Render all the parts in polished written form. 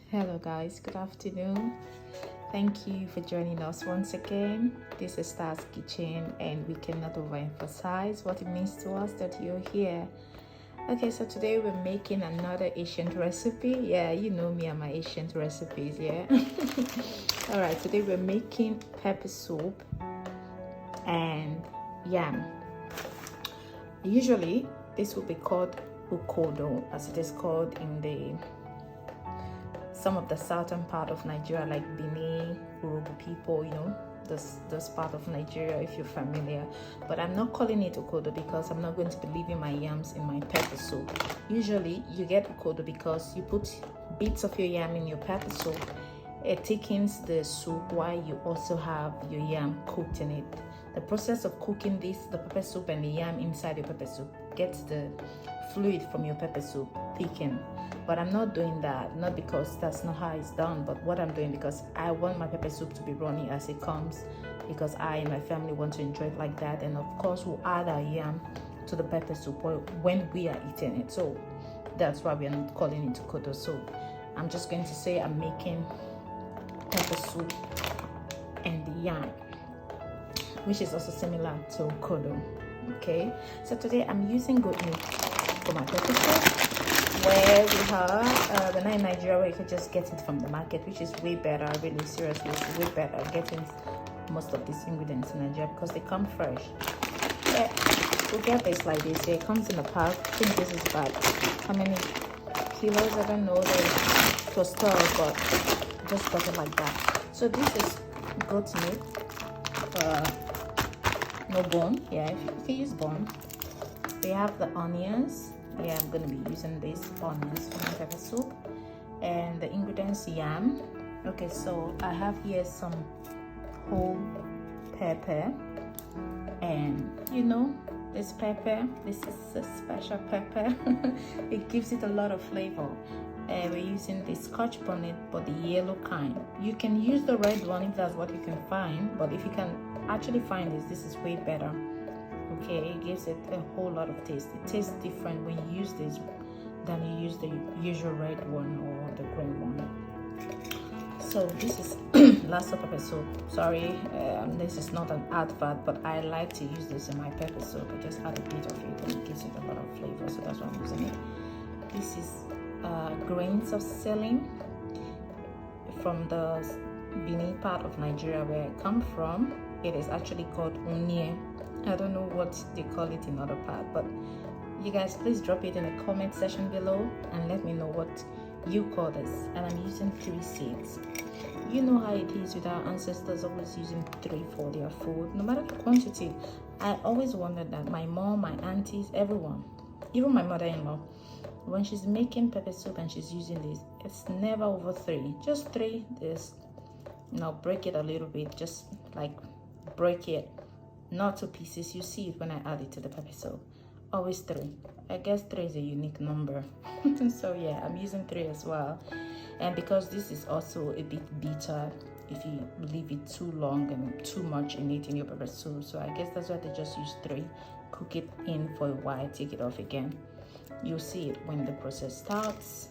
Hello guys, good afternoon. Thank you for joining us once again. This is Stars Kitchen and we cannot overemphasize what it means to us that you're here. Okay, so today we're making another Asian recipe. Yeah, you know me and my Asian recipes, yeah. All right, today we're making pepper soup and yam. Usually this will be called ukodo, as it is called in some of the southern part of Nigeria, like Benin, Urugu people, you know, this part of Nigeria, if you're familiar. But I'm not calling it ukodo because I'm not going to be leaving my yams in my pepper soup. Usually you get ukodo because you put bits of your yam in your pepper soup. It thickens the soup while you also have your yam cooked in it. The process of cooking the pepper soup and the yam inside your pepper soup gets the fluid from your pepper soup thickened. But I'm not doing that, not because that's not how it's done, but what I'm doing because I want my pepper soup to be runny as it comes, because I and my family want to enjoy it like that. And of course we'll add our yam to the pepper soup when we are eating it. So that's why we are not calling it kodo. So I'm just going to say I'm making pepper soup and the yam, which is also similar to kodo. Okay, so today I'm using goat meat for my pepper soup, where we have when I'm in Nigeria, where you can just get it from the market, which is way better. Really, seriously, it's way better getting most of these ingredients in Nigeria because they come fresh. Yeah, we get this like this. Yeah, it comes in a pack. I think this is about how many kilos? I don't know the store, but I just got it like that. So this is goat meat. No bone. Yeah, if you can use bone. We have the onions. Yeah, I'm gonna be using these onions for my pepper soup, and the ingredients: yam. Okay, so I have here some whole pepper, and you know this pepper, this is a special pepper. It gives it a lot of flavor. We're using the scotch bonnet, but the yellow kind. You can use the red one if that's what you can find, but if you can actually find this is way better. Okay, it gives it a whole lot of taste. It tastes different when you use this than you use the usual red one or the green one. So this is Larsor pepper soup. Sorry, this is not an advert, but I like to use this in my pepper soup. I just add a bit of it and it gives it a lot of flavor, so that's why I'm using it. This is grains of Selim from the Benin part of Nigeria where I come from. It is actually called Unien. I don't know what they call it in other part, but you guys please drop it in the comment section below and let me know what you call this. And I'm using 3 seeds. You know how it is with our ancestors, always using 3 for their food, no matter the quantity. I always wondered that my mom, my aunties, everyone, even my mother-in-law, when she's making pepper soup and she's using this, it's never over 3. Just 3. This, break it a little bit, just like break it, not to pieces. You see it when I add it to the pepper soup. Always 3. I guess 3 is a unique number. So yeah, I'm using 3 as well. And because this is also a bit bitter if you leave it too long and too much in it in your pepper soup, so I guess that's why they just use 3. Cook it in for a while, take it off again. You'll see it when the process starts.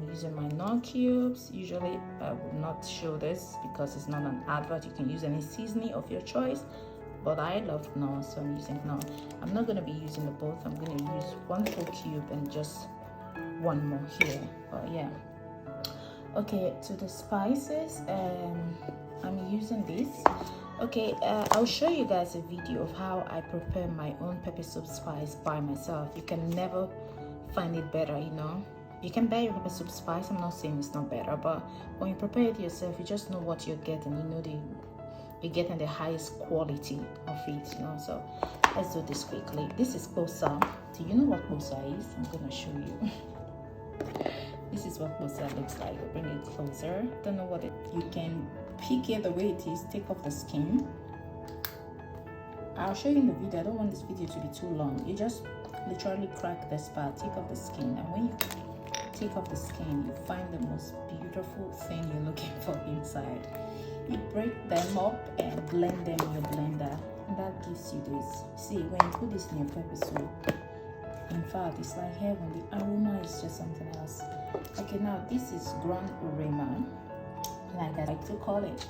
Using my nut cubes. Usually I will not show this because it's not an advert. You can use any seasoning of your choice, but I love nut, so I'm using nut. I'm not going to be using the both. I'm going to use 1 full cube and just 1 more here. But yeah. Okay, to the spices, I'm using this. Okay, I'll show you guys a video of how I prepare my own pepper soup spice by myself. You can never find it better, you know. You can buy your pepper soup spice. I'm not saying it's not better, but when you prepare it yourself, you just know what you're getting. You know you're getting the highest quality of it, you know. So let's do this quickly. This is Ikopsa. Do you know what Ikopsa is? I'm gonna show you. This is what Ikopsa looks like. I'll bring it closer. I don't know what you can pick it the way it is. Take off the skin. I'll show you in the video. I don't want this video to be too long. You just literally crack this part, take off the skin, and when you take off the skin, you find the most beautiful thing you're looking for inside. You break them up and blend them in your blender, and that gives you this. See, when you put this in your pepper soup, in fact, it's like heaven. The aroma is just something else. Okay, now this is ground Oriema, like I like to call it,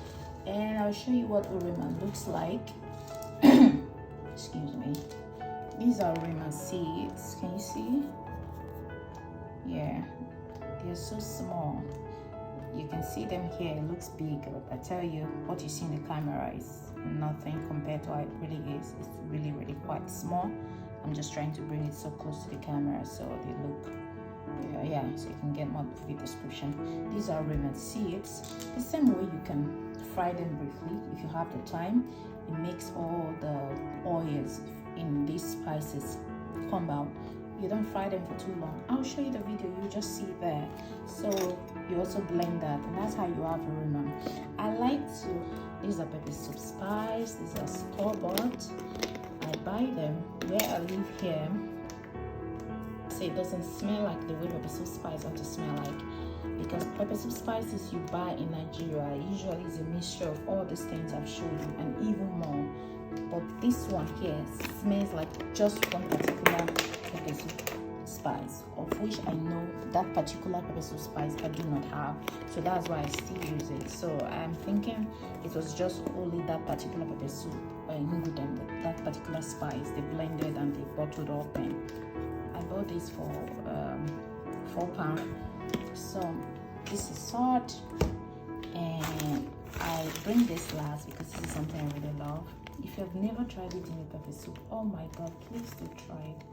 and I'll show you what Oriema looks like. Excuse me. These are Oriema seeds. Can you see? Yeah, they're so small. You can see them here. It looks big, but I tell you, what you see in the camera is nothing compared to how it really is. It's really, really quite small. I'm just trying to bring it so close to the camera so they look, yeah, so you can get more of the description. These are Oriema seeds. The same way you can fry them briefly if you have the time. It makes all the oils in these spices come out. You don't fry them for too long. I'll show you the video, you just see there. So you also blend that, and that's how you have Oriema. I like to, these are pepper soup spice, these are store-bought. I buy them where I live here, so it doesn't smell like the way pepper soup spice ought to smell like. Because pepper soup spices you buy in Nigeria usually is a mixture of all these things I've shown you and even more. But this one here smells like just one particular pepper soup spice, of which I know that particular pepper soup spice I do not have, so that's why I still use it. So I'm thinking it was just only that particular pepper soup ingredient, that particular spice they blended and they bottled up, and I bought this for £4. So this is salt, and I bring this last because this is something I really love. If you have never tried it in a pepper soup, oh my god, please do try it.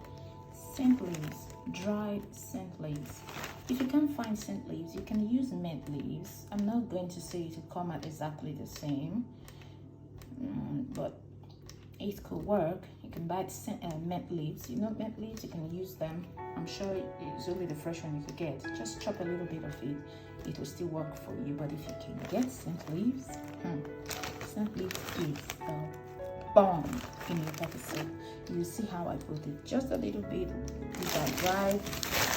Scent leaves, dried scent leaves. If you can't find scent leaves, you can use mint leaves. I'm not going to say it to come out exactly the same, but it could work. You can buy mint leaves. You know mint leaves, you can use them. I'm sure it's only the fresh one you could get. Just chop a little bit of it. It will still work for you. But if you can get scent leaves, scent leaves is bomb in your pepper soup. You see how I put it. Just a little bit. These are dried.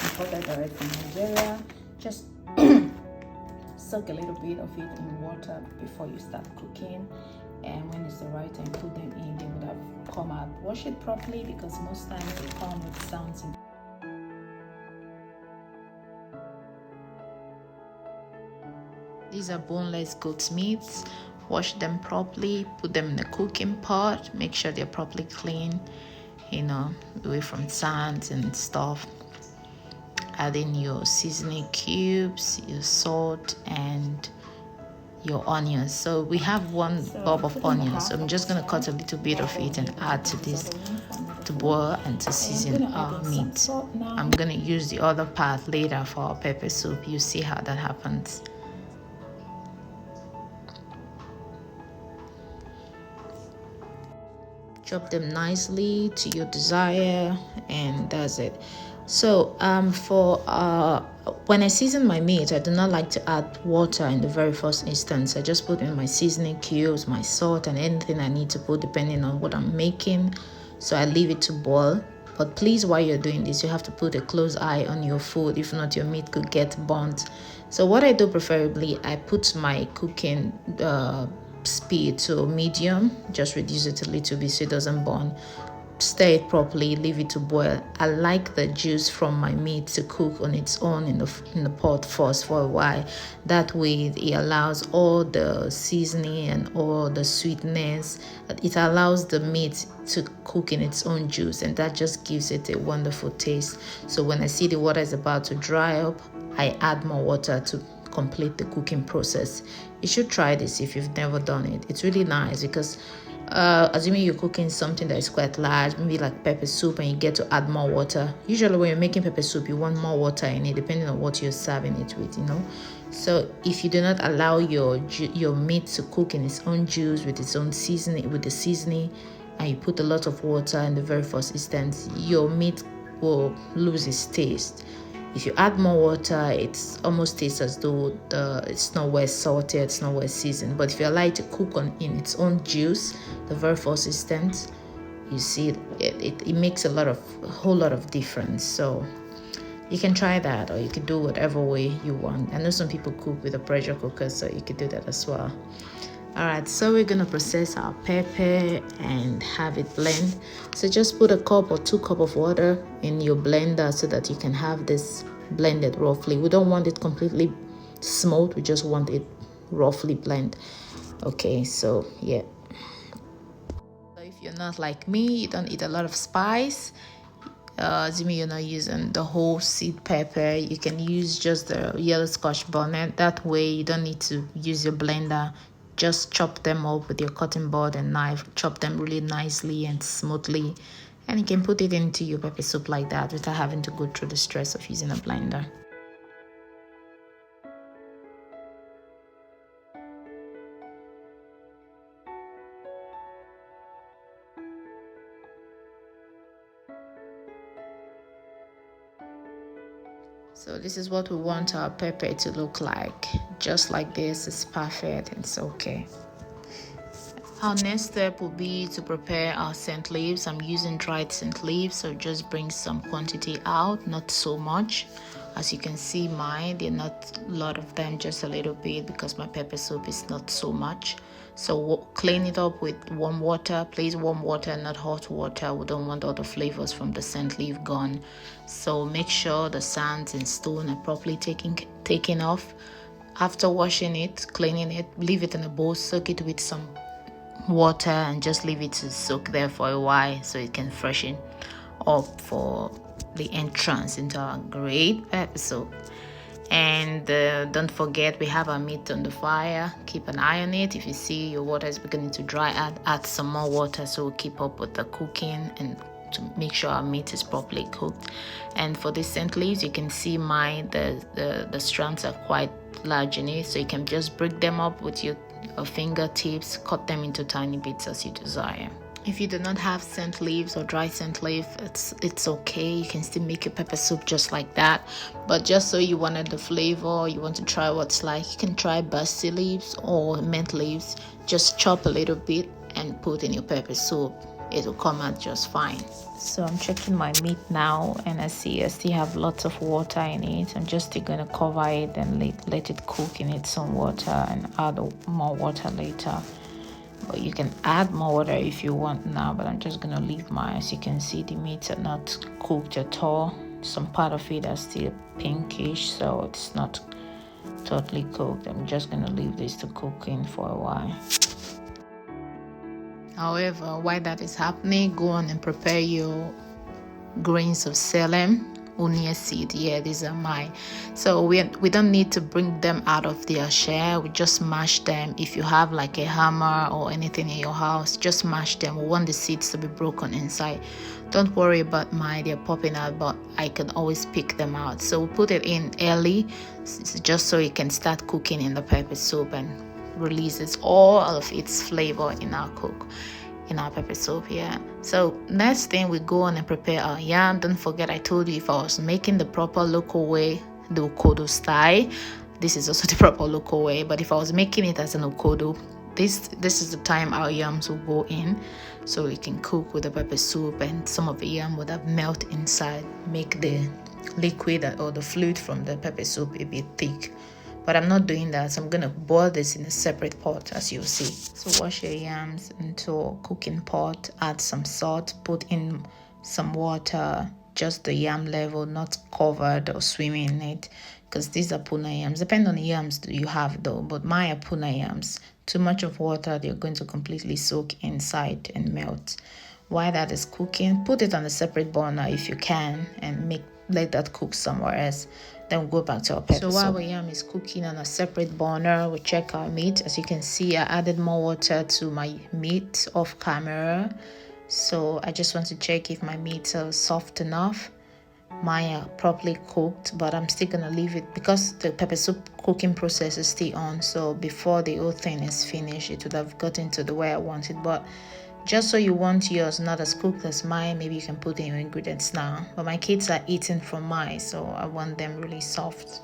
Imported direct from Nigeria. Just soak a little bit of it in water before you start cooking. And when it's the right time, put them in. They would have come out. Wash it properly because most times they come with sounds. These are boneless goat's meats. Wash them properly, put them in the cooking pot, make sure they're properly clean, you know, away from sand and stuff. Add in your seasoning cubes, your salt, and your onions. So we have one bulb of onions, so I'm just going to cut a little bit of it and add to this to boil and to season our meat. I'm going to use the other part later for our pepper soup. You see how that happens. Chop them nicely to your desire, and that's it. So when I season my meat, I do not like to add water in the very first instance. I just put in my seasoning cubes, my salt, and anything I need to put depending on what I'm making. So I leave it to boil. But please, while you're doing this, you have to put a close eye on your food. If not, your meat could get burnt. So what I do preferably, I put my cooking speed to medium, just reduce it a little bit so it doesn't burn. Stir it properly, leave it to boil. I like the juice from my meat to cook on its own in the pot first for a while. That way it allows all the seasoning and all the sweetness. It allows the meat to cook in its own juice, and that just gives it a wonderful taste. So when I see the water is about to dry up, I add more water to complete the cooking process. You should try this if you've never done it. It's really nice because assuming you're cooking something that is quite large, maybe like pepper soup, and you get to add more water. Usually when you're making pepper soup, you want more water in it depending on what you're serving it with, you know. So if you do not allow your meat to cook in its own juice with its own seasoning, with the seasoning, and you put a lot of water in the very first instance, your meat will lose its taste. If you add more water, it almost tastes as though it's not well salted, it's not well seasoned. But if you allow it to cook in its own juice, the very first instance, you see it makes a whole lot of difference. So you can try that, or you can do whatever way you want. I know some people cook with a pressure cooker, so you could do that as well. All right, so we're gonna process our pepper and have it blend. So just put a cup or 2 cups of water in your blender so that you can have this blended roughly. We don't want it completely smooth, we just want it roughly blend. Okay, so yeah. So if you're not like me, you don't eat a lot of spice, assuming you're not using the whole seed pepper, you can use just the yellow scotch bonnet. That way you don't need to use your blender. Just chop them up with your cutting board and knife, chop them really nicely and smoothly, and you can put it into your pepper soup like that without having to go through the stress of using a blender. So this is what we want our pepper to look like. Just like this is perfect, it's okay. Our next step will be to prepare our scent leaves. I'm using dried scent leaves, so just bring some quantity out, not so much. As you can see mine, they're not a lot of them, just a little bit, because my pepper soup is not so much. So clean it up with warm water. Please, warm water, not hot water. We don't want all the flavors from the scent leaf gone. So make sure the sands and stone are properly taken off. After washing it, cleaning it, leave it in a bowl, soak it with some water and just leave it to soak there for a while so it can freshen up for the entrance into our great pepper soup. And don't forget, we have our meat on the fire. Keep an eye on it. If you see your water is beginning to dry, add some more water, so we'll keep up with the cooking and to make sure our meat is properly cooked. And for the scent leaves, you can see the strands are quite large in it, so you can just break them up with your fingertips, cut them into tiny bits as you desire. If you do not have scent leaves or dry scent leaf, it's okay. You can still make your pepper soup just like that. But just so you wanted the flavor, you want to try what's like, you can try basil leaves or mint leaves. Just chop a little bit and put in your pepper soup. It will come out just fine. So I'm checking my meat now, and I see I still have lots of water in it. I'm just still going to cover it and let it cook in its own water and add more water later. But you can add more water if you want now, but I'm just going to leave mine. As you can see, the meats are not cooked at all. Some part of it are still pinkish, so it's not totally cooked. I'm just going to leave this to cook in for a while. However, while that is happening, go on and prepare your grains of Selim, Unien seed. Yeah, these are mine. So we don't need to bring them out of their shell. We just mash them. If you have like a hammer or anything in your house, just mash them. We want the seeds to be broken inside. Don't worry about mine, they're popping out, but I can always pick them out. So we put it in early, just so it can start cooking in the pepper soup and releases all of its flavor in our pepper soup. Yeah, so next thing, we go on and prepare our yam. Don't forget, I told you, if I was making the proper local way, the okodo style, this is also the proper local way. But if I was making it as an okodo, this is the time our yams will go in, so we can cook with the pepper soup, and some of the yam would have melt inside, make the liquid or the fluid from the pepper soup a bit thick. But I'm not doing that, so I'm going to boil this in a separate pot, as you'll see. So wash your yams into a cooking pot, add some salt, put in some water, just the yam level, not covered or swimming in it, because these are puna yams. Depending on the yams you have though, but my are puna yams. Too much of water, they're going to completely soak inside and melt. While that is cooking, put it on a separate burner if you can, and let that cook somewhere else. Then we'll go back to our pepper. So while our yam is cooking on a separate burner, we check our meat. As you can see, I added more water to my meat off camera. So I just want to check if my meat is soft enough. Mine are properly cooked, but I'm still gonna leave it because the pepper soup cooking process is still on. So before the whole thing is finished, it would have gotten to the way I want it. But just so you want yours not as cooked as mine, maybe you can put in your ingredients now. But my kids are eating from mine, so I want them really soft.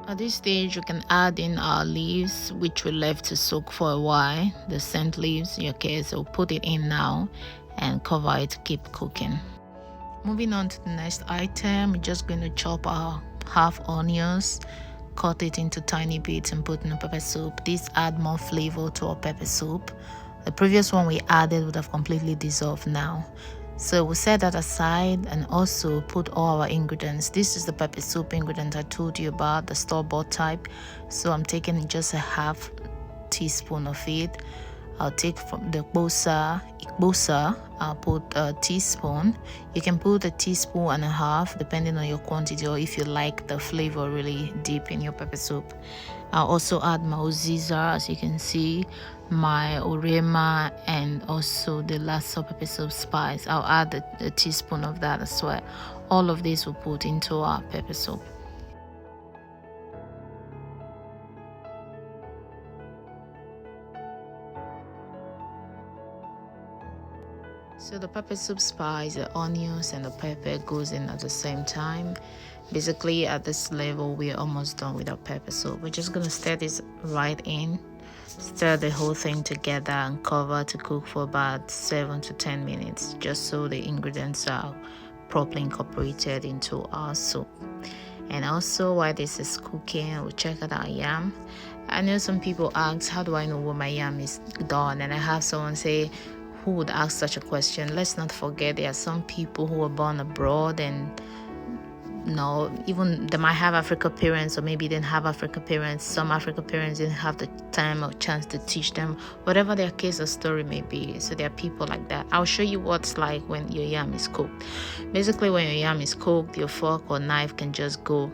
At this stage, you can add in our leaves, which we left to soak for a while, the scent leaves. Okay, so put it in now and cover it, keep cooking. Moving on to the next item, we're just going to chop our half onions, cut it into tiny bits and put in a pepper soup. This add more flavor to our pepper soup. The previous one we added would have completely dissolved now. So we set that aside and also put all our ingredients. This is the pepper soup ingredient I told you about, the store-bought type. So I'm taking just a half teaspoon of it. I'll take from the Ikopsa, I'll put a teaspoon. You can put a teaspoon and a half depending on your quantity, or if you like the flavor really deep in your pepper soup. I'll also add my Oziza, as you can see, my Oriema, and also the Larsor pepper soup spice. I'll add a teaspoon of that as well. All of this we'll put into our pepper soup. So the pepper soup spice, the onions and the pepper goes in at the same time. Basically at this level we're almost done with our pepper soup. We're just gonna stir this right in, stir the whole thing together and cover to cook for about 7 to 10 minutes, just so the ingredients are properly incorporated into our soup. And also while this is cooking, we'll check out our yam. I know some people ask, how do I know when my yam is done? And I have someone say, who would ask such a question? Let's not forget there are some people who were born abroad, and even they might have African parents, or maybe they didn't have African parents. Some African parents didn't have the time or chance to teach them, whatever their case or story may be. So there are people like that. I'll show you what's like when your yam is cooked. Basically, when your yam is cooked, your fork or knife can just go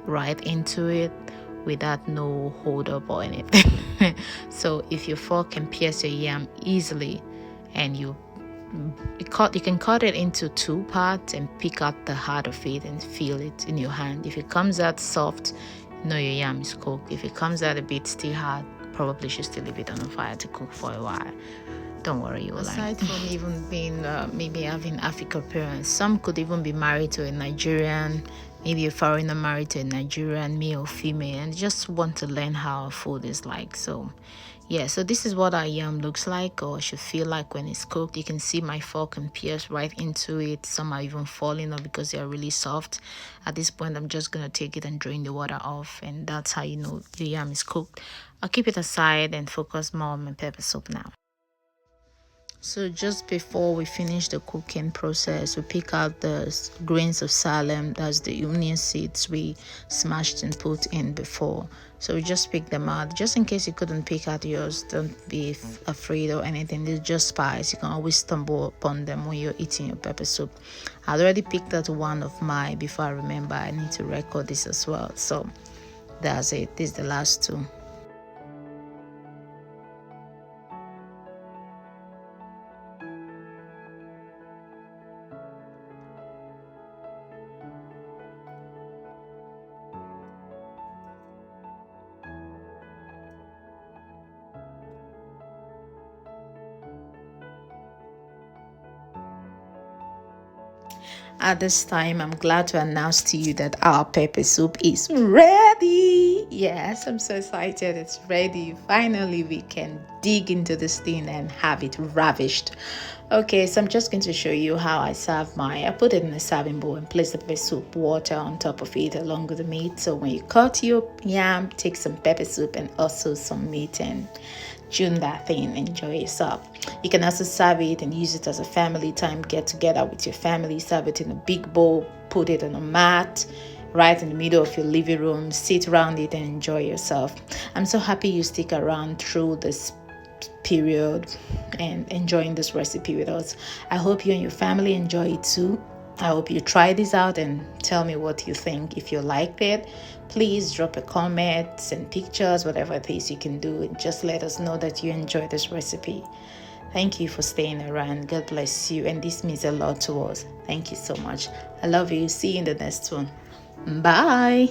right into it without no hold up or anything. So if your fork can pierce your yam easily, and you can cut it into 2 parts and pick out the heart of it and feel it in your hand. If it comes out soft, your yam is cooked. If it comes out a bit still hard, probably should still leave it on the fire to cook for a while. Don't worry, you'll Aside from even being maybe having African parents, some could even be married to a Nigerian, maybe a foreigner married to a Nigerian, male or female, and just want to learn how our food is like. So yeah, so this is what our yam looks like, or should feel like when it's cooked. You can see my fork can pierce right into it. Some are even falling off because they are really soft. At this point, I'm just gonna take it and drain the water off, and that's how you know your yam is cooked. I'll keep it aside and focus more on my pepper soup now. So just before we finish the cooking process, we pick out the grains of Selim, that's the Unien seeds we smashed and put in before. So we just pick them out. Just in case you couldn't pick out yours, don't be afraid or anything. They're just spice. You can always stumble upon them when you're eating your pepper soup. I already picked out one of mine before I remember. I need to record this as well. So that's it. This is the last 2. At this time, I'm glad to announce to you that our pepper soup is ready. Yes, I'm so excited. It's ready. Finally, we can dig into this thing and have it ravished. Okay, so I'm just going to show you how I serve mine. I put it in a serving bowl and place the pepper soup water on top of it along with the meat. So when you cut your yam, take some pepper soup and also some meat and tune that thing. Enjoy yourself. You can also serve it and use it as a family time get together with your family. Serve it in a big bowl, put it on a mat right in the middle of your living room, sit around it and enjoy yourself. I'm so happy you stick around through this period and enjoying this recipe with us. I hope you and your family enjoy it too. I hope you try this out and tell me what you think. If you liked it, please drop a comment, send pictures, whatever it is you can do, and just let us know that you enjoy this recipe. Thank you for staying around. God bless you, and this means a lot to us. Thank you so much. I love you. See you in the next one. Bye.